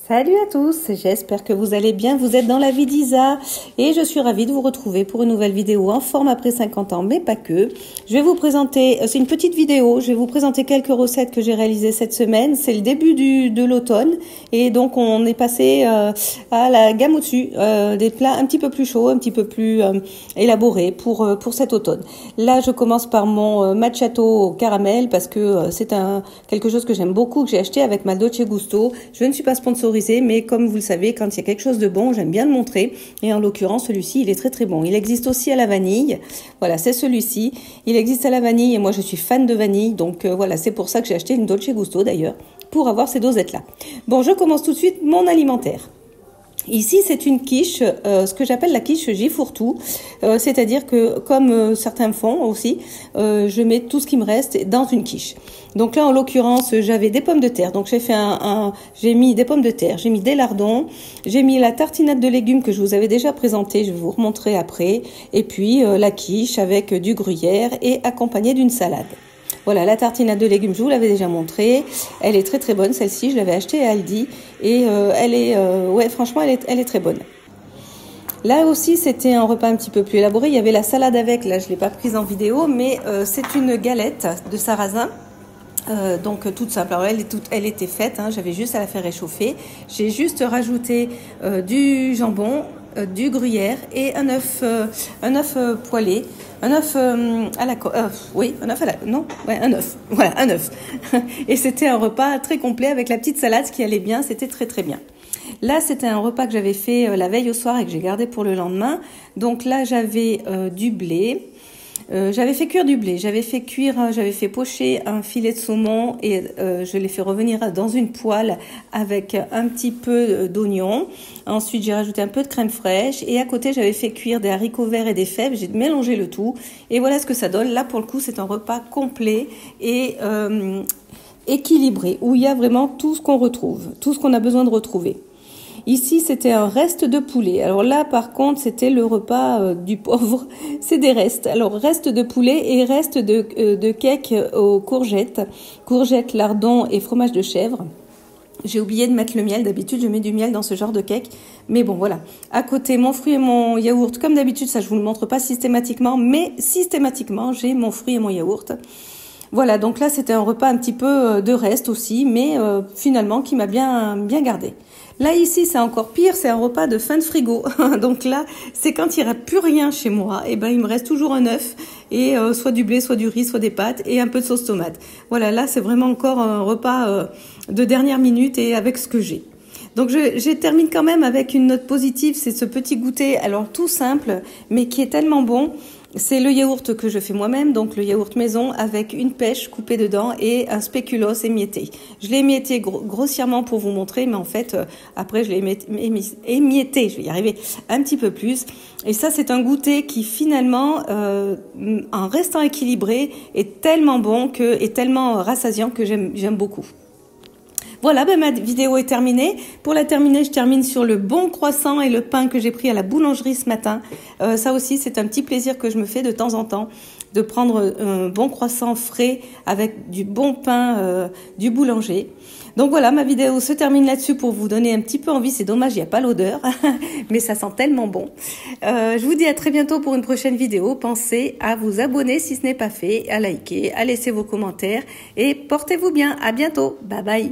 Salut à tous, j'espère que vous allez bien, vous êtes dans la vie d'Isa et je suis ravie de vous retrouver pour une nouvelle vidéo en forme après 50 ans, mais pas que. Je vais vous présenter, c'est une petite vidéo, je vais vous présenter quelques recettes que j'ai réalisées cette semaine. C'est le début de l'automne et donc on est passé à la gamme au-dessus, des plats un petit peu plus chauds, un petit peu plus élaborés pour cet automne. Là je commence par mon macchiato au caramel parce que c'est quelque chose que j'aime beaucoup, que j'ai acheté avec ma Dolce Gusto. Je ne suis pas sponsorisée, mais comme vous le savez, quand il y a quelque chose de bon, j'aime bien le montrer. Et en l'occurrence, celui-ci, il est très très bon. Il existe aussi à la vanille. Voilà, c'est celui-ci. Il existe à la vanille et moi, je suis fan de vanille. Donc voilà, c'est pour ça que j'ai acheté une Dolce Gusto d'ailleurs, pour avoir ces dosettes-là. Bon, je commence tout de suite mon alimentaire. Ici, c'est une quiche, ce que j'appelle la quiche Gifourtou, c'est-à-dire que, comme certains font aussi, je mets tout ce qui me reste dans une quiche. Donc là, en l'occurrence, j'avais des pommes de terre. Donc j'ai mis des pommes de terre, j'ai mis des lardons, j'ai mis la tartinade de légumes que je vous avais déjà présentée, je vais vous remontrer après, et puis la quiche avec du gruyère et accompagnée d'une salade. Voilà, la tartinade de légumes, je vous l'avais déjà montrée. Elle est très très bonne, celle-ci, je l'avais achetée à Aldi. Et ouais, franchement, elle est très bonne. Là aussi, c'était un repas un petit peu plus élaboré. Il y avait la salade avec, là, je ne l'ai pas prise en vidéo, mais c'est une galette de sarrasin. Donc toute simple. Alors elle était faite, hein, j'avais juste à la faire réchauffer. J'ai juste rajouté du jambon, du gruyère et un œuf poêlé, un œuf à la oui, un œuf à la non, ouais, un œuf. Voilà, un œuf. Et c'était un repas très complet avec la petite salade qui allait bien, c'était très très bien. Là, c'était un repas que j'avais fait la veille au soir et que j'ai gardé pour le lendemain. Donc là, j'avais du blé. J'avais fait cuire du blé, j'avais fait pocher un filet de saumon et je l'ai fait revenir dans une poêle avec un petit peu d'oignon. Ensuite, j'ai rajouté un peu de crème fraîche et à côté, j'avais fait cuire des haricots verts et des fèves. J'ai mélangé le tout et voilà ce que ça donne. Là, pour le coup, c'est un repas complet et équilibré où il y a vraiment tout ce qu'on retrouve, tout ce qu'on a besoin de retrouver. Ici, c'était un reste de poulet. Alors là, par contre, c'était le repas du pauvre. C'est des restes. Alors, reste de poulet et reste de cake aux courgettes. Courgettes, lardons et fromage de chèvre. J'ai oublié de mettre le miel. D'habitude, je mets du miel dans ce genre de cake. Mais bon, voilà. À côté, mon fruit et mon yaourt. Comme d'habitude, ça, je vous le montre pas systématiquement. Mais systématiquement, j'ai mon fruit et mon yaourt. Voilà, donc là, c'était un repas un petit peu de reste aussi, mais finalement, qui m'a bien gardé. Là, ici, c'est encore pire, c'est un repas de fin de frigo. Donc là, c'est quand il n'y aura plus rien chez moi, et ben il me reste toujours un œuf, et soit du blé, soit du riz, soit des pâtes, et un peu de sauce tomate. Voilà, là, c'est vraiment encore un repas de dernière minute, et avec ce que j'ai. Donc je termine quand même avec une note positive, c'est ce petit goûter, alors tout simple, mais qui est tellement bon. C'est le yaourt que je fais moi-même, donc le yaourt maison avec une pêche coupée dedans et un spéculoos émietté. Je l'ai émietté grossièrement pour vous montrer, mais en fait, après, je l'ai émietté, je vais y arriver un petit peu plus. Et ça, c'est un goûter qui finalement, en restant équilibré, est tellement bon et tellement rassasiant que j'aime beaucoup. Voilà, ma vidéo est terminée. Pour la terminer, je termine sur le bon croissant et le pain que j'ai pris à la boulangerie ce matin. Ça aussi, c'est un petit plaisir que je me fais de temps en temps, de prendre un bon croissant frais avec du bon pain du boulanger. Donc voilà, ma vidéo se termine là-dessus pour vous donner un petit peu envie. C'est dommage, il n'y a pas l'odeur, mais ça sent tellement bon. Je vous dis à très bientôt pour une prochaine vidéo. Pensez à vous abonner si ce n'est pas fait, à liker, à laisser vos commentaires et portez-vous bien. À bientôt. Bye bye.